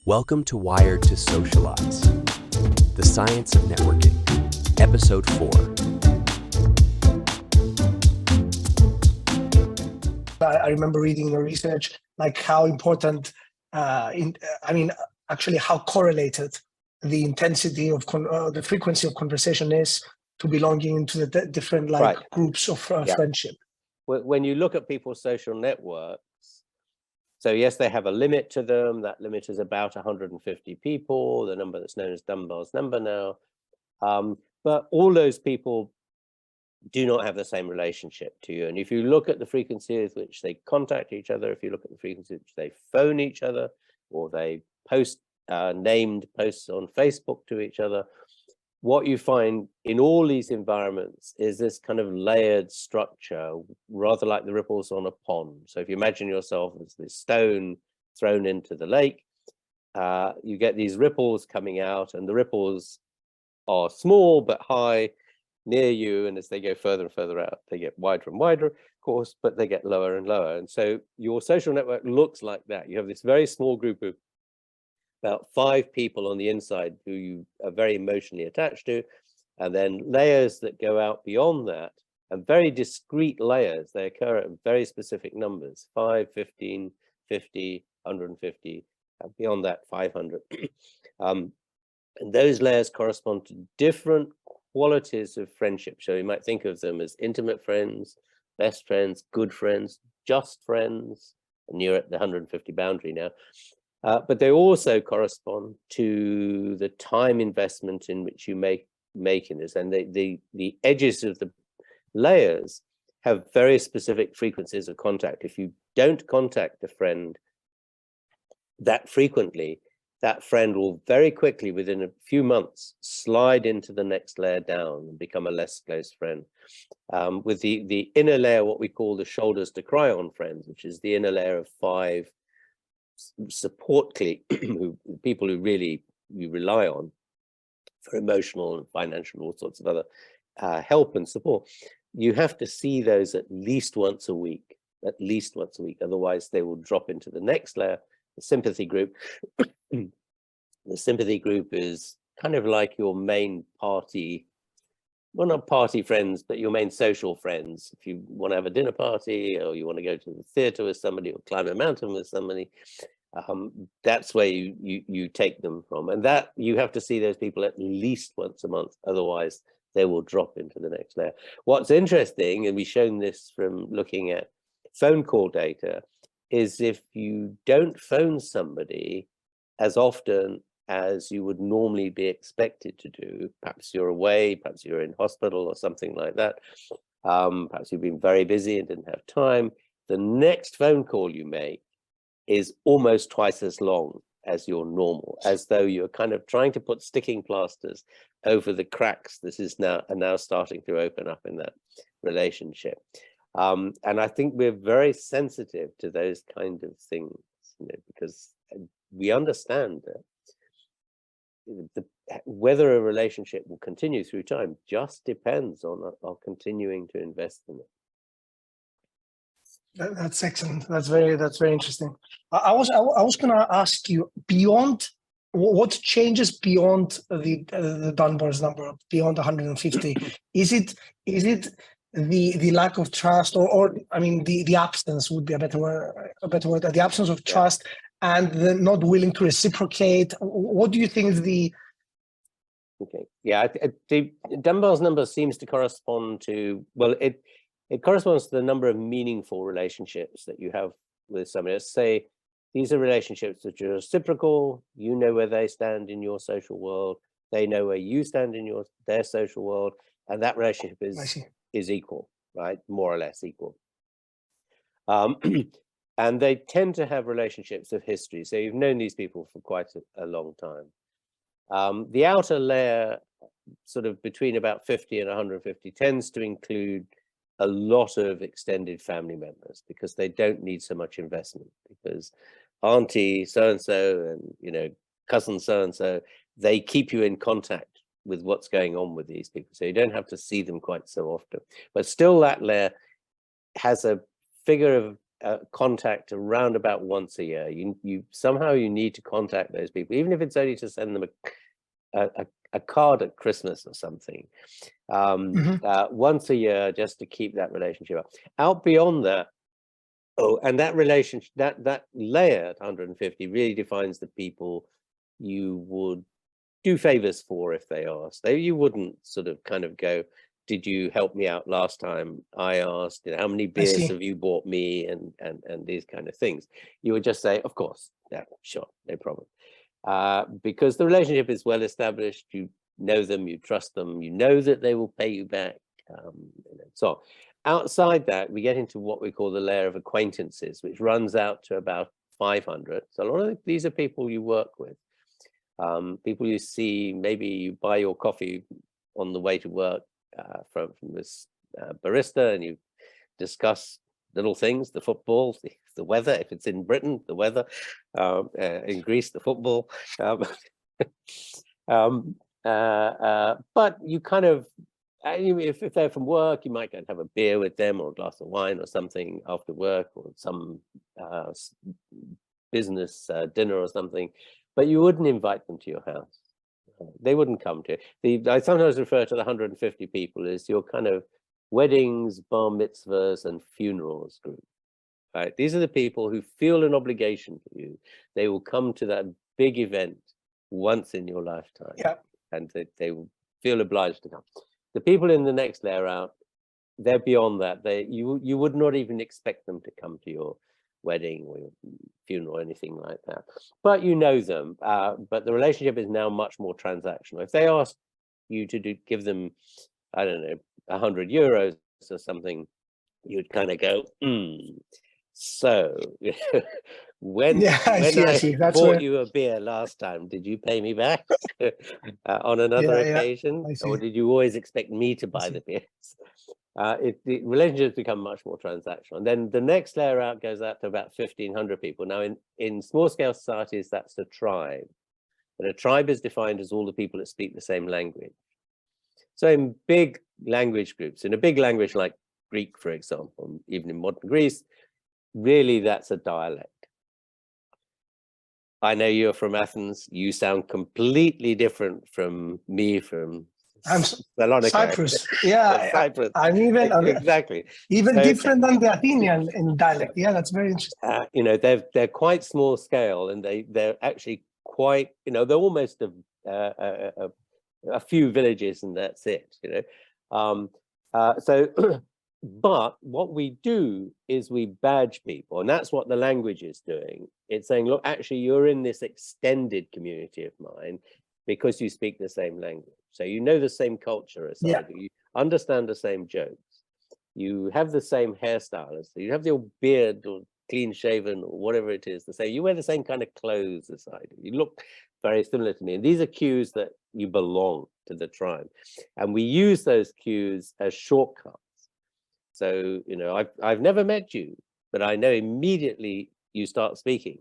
Welcome to Wired to Socialize, the science of networking, episode 4. I remember reading the research, like how important, actually how correlated the intensity of the frequency of conversation is to belonging into the different groups of friendship. When you look at people's social networks, so yes, they have a limit to them. That limit is about 150 people, the number that's known as Dunbar's number now. But all those people do not have the same relationship to you. And if you look at the frequency with which they contact each other, if you look at the frequency with which they phone each other, or they post named posts on Facebook to each other, what you find in all these environments is this kind of layered structure, rather like the ripples on a pond. So if you imagine yourself as this stone thrown into the lake, you get these ripples coming out, and the ripples are small but high near you, and as they go further and further out, they get wider and wider, of course, but they get lower and lower. And so your social network looks like that. You have this very small group of about 5 people on the inside who you are very emotionally attached to, and then layers that go out beyond that, and very discrete layers. They occur at very specific numbers: 5, 15, 50, 150, and beyond that 500. And those layers correspond to different qualities of friendship. So you might think of them as intimate friends, best friends, good friends, just friends, and you're at the 150 boundary now. But they also correspond to the time investment in which you make in this, and the edges of the layers have very specific frequencies of contact. If you don't contact a friend that frequently, that friend will very quickly, within a few months, slide into the next layer down and become a less close friend. With the inner layer, what we call the shoulders to cry on friends, which is the inner layer of 5 support clique, people who really you rely on for emotional and financial, all sorts of other help and support. You have to see those at least once a week, otherwise they will drop into the next layer, the sympathy group. The sympathy group is kind of like your main party, well, not party friends, but your main social friends. If you want to have a dinner party, or you want to go to the theater with somebody, or climb a mountain with somebody, that's where you take them from. And that you have to see those people at least once a month, otherwise they will drop into the next layer. What's interesting, and we've shown this from looking at phone call data, is if you don't phone somebody as often as you would normally be expected to do, perhaps you're away, perhaps you're in hospital or something like that, perhaps you've been very busy and didn't have time, the next phone call you make is almost twice as long as your normal, as though you're kind of trying to put sticking plasters over the cracks this is now starting to open up in that relationship. And I think we're very sensitive to those kind of things, because we understand that whether a relationship will continue through time just depends on our continuing to invest in it. That's excellent. That's very interesting. I was going to ask you, beyond what changes beyond the Dunbar's number, beyond 150, is it the lack of trust, or I mean the absence would be a better word, the absence of trust, and the not willing to reciprocate? What do you think is the... Okay, yeah, the Dunbar's number seems to correspond to, well, it corresponds to the number of meaningful relationships that you have with somebody. Let's say these are relationships that are reciprocal. You know where they stand in your social world. They know where you stand in their social world, and that relationship is equal, right? More or less equal. And they tend to have relationships of history. So you've known these people for quite a long time. The outer layer, sort of between about 50 and 150, tends to include a lot of extended family members, because they don't need so much investment, because auntie so-and-so and cousin so-and-so, they keep you in contact with what's going on with these people, so you don't have to see them quite so often. But still, that layer has a figure of contact around about once a year. You somehow you need to contact those people, even if it's only to send them a card at Christmas or something, once a year, just to keep that relationship up. Out beyond that, and that relationship, that layer at 150 really defines the people you would do favors for if they asked. You wouldn't sort of kind of go, did you help me out last time I asked? You know, how many beers have you bought me, and these kind of things. You would just say, of course, yeah, sure, no problem. Because the relationship is well established. You know them, you trust them, you know that they will pay you back. So outside that, we get into what we call the layer of acquaintances, which runs out to about 500. So a lot of these are people you work with, people you see, maybe you buy your coffee on the way to work from this barista, and you discuss little things, the football, the weather, if it's in Britain, the weather, in Greece, the football. But you kind of, if they're from work, you might go and have a beer with them, or a glass of wine or something after work, or some business dinner or something, but you wouldn't invite them to your house. They wouldn't come to it. I sometimes refer to the 150 people as your kind of weddings, bar mitzvahs, and funerals group. Right? These are the people who feel an obligation to you. They will come to that big event once in your lifetime. Yeah. And they will feel obliged to come. The people in the next layer out, they're beyond that. You would not even expect them to come to your wedding or your funeral or anything like that. But you know them. But the relationship is now much more transactional. If they ask you to give them, I don't know, 100 euros or something, you'd kind of go, so when I bought you a beer last time, did you pay me back on another occasion, or did you always expect me to buy the beers? The relationships become much more transactional. And then the next layer out goes out to about 1,500 people. Now, in small scale societies, that's a tribe. And a tribe is defined as all the people that speak the same language. So in big language groups, in a big language like Greek, for example, even in modern Greece, really that's a dialect. I know you're from Athens. You sound completely different from me from Cyprus. Yeah, Cyprus. I'm even exactly different than the Athenian in dialect. Yeah, that's very interesting. You know, they're quite small scale, and they're actually quite, you know, they're almost a few villages, and that's it. You know, so. But what we do is we badge people, and that's what the language is doing. It's saying, look, actually, you're in this extended community of mine because you speak the same language. So you know the same culture as I do. You understand the same jokes. You have the same hairstyle as you have your beard or clean shaven or whatever it is. You wear the same kind of clothes as I do. You look very similar to me. And these are cues that you belong to the tribe. And we use those cues as shortcuts. So, you know, I've never met you, but I know immediately you start speaking.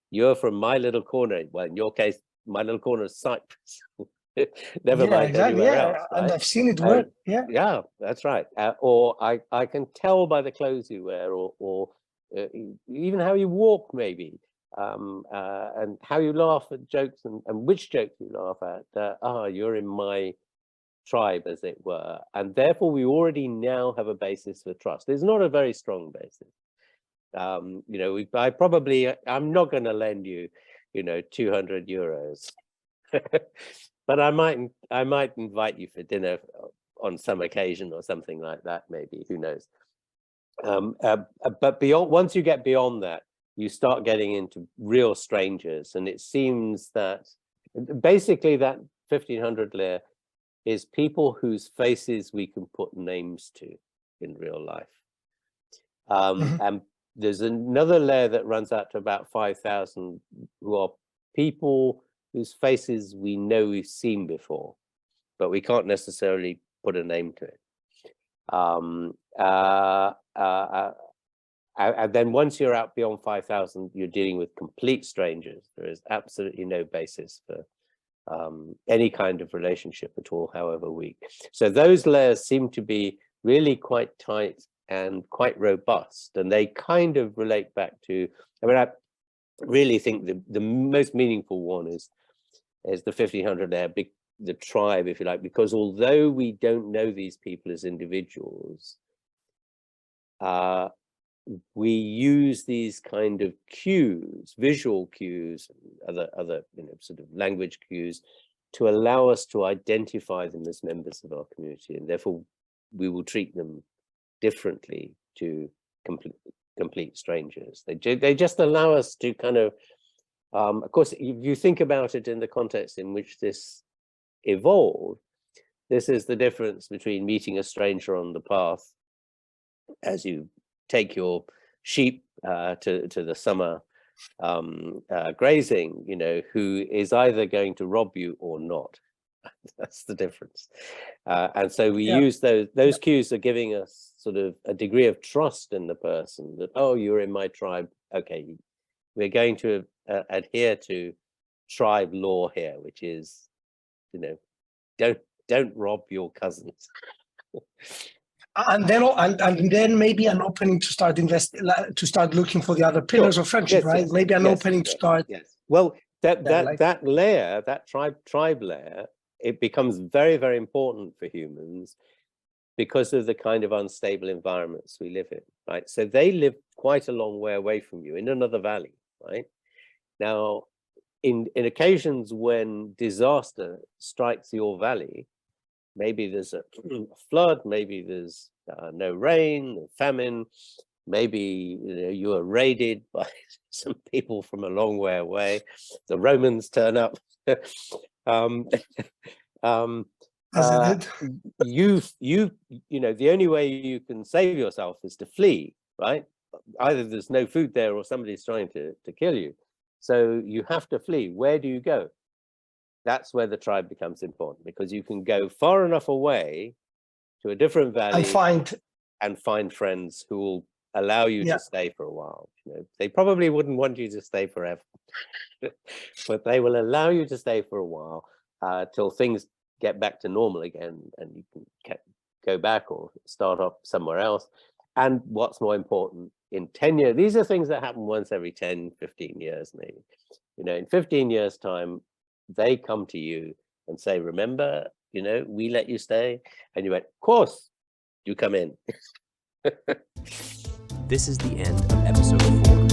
You're from my little corner. Well, in your case, my little corner is Cyprus. Never mind anywhere else. Right? And I've seen it work. Yeah, that's right. Or I can tell by the clothes you wear, or even how you walk, maybe, and how you laugh at jokes, and which jokes you laugh at. You're in my tribe, as it were, and therefore we already now have a basis for trust. It's not a very strong basis. You know, I'm not going to lend you, you know, 200 euros, but I might invite you for dinner on some occasion or something like that, maybe, who knows. But once you get beyond that, you start getting into real strangers, and it seems that basically that 1,500 layer is people whose faces we can put names to in real life. And there's another layer that runs out to about 5,000, who are people whose faces we know we've seen before, but we can't necessarily put a name to it. And then once you're out beyond 5,000, you're dealing with complete strangers. There is absolutely no basis for any kind of relationship at all, however weak. So those layers seem to be really quite tight and quite robust, and they kind of relate back to, I really think the most meaningful one is the 1500 layer, the tribe, if you like, because although we don't know these people as individuals, we use these kind of cues, visual cues, other sort of language cues, to allow us to identify them as members of our community, and therefore we will treat them differently to complete strangers. They just allow us to kind of course, if you think about it in the context in which this evolved, this is the difference between meeting a stranger on the path as you take your sheep to the summer grazing, who is either going to rob you or not. That's the difference. And so we use those cues are giving us sort of a degree of trust in the person that, oh, you're in my tribe. Okay, we're going to adhere to tribe law here, which is, don't rob your cousins. And then maybe an opening to start looking for the other pillars of friendship, right? Yes, maybe an opening to start. Yes. Well, that layer, that tribe layer, it becomes very, very important for humans because of the kind of unstable environments we live in, right? So they live quite a long way away from you in another valley, right? Now, in occasions when disaster strikes your valley, maybe there's a flood, maybe there's no rain, famine, maybe you are raided by some people from a long way away. The Romans turn up. The only way you can save yourself is to flee, right? Either there's no food there or somebody's trying to kill you. So you have to flee. Where do you go? That's where the tribe becomes important, because you can go far enough away to a different valley and find friends who will allow you to stay for a while. They probably wouldn't want you to stay forever, but they will allow you to stay for a while till things get back to normal again, and you can go back or start up somewhere else. And what's more important, in 10 years, these are things that happen once every 10, 15 years, maybe. In 15 years' time, they come to you and say, remember, we let you stay? And you went, of course, you come in. This is the end of episode 4.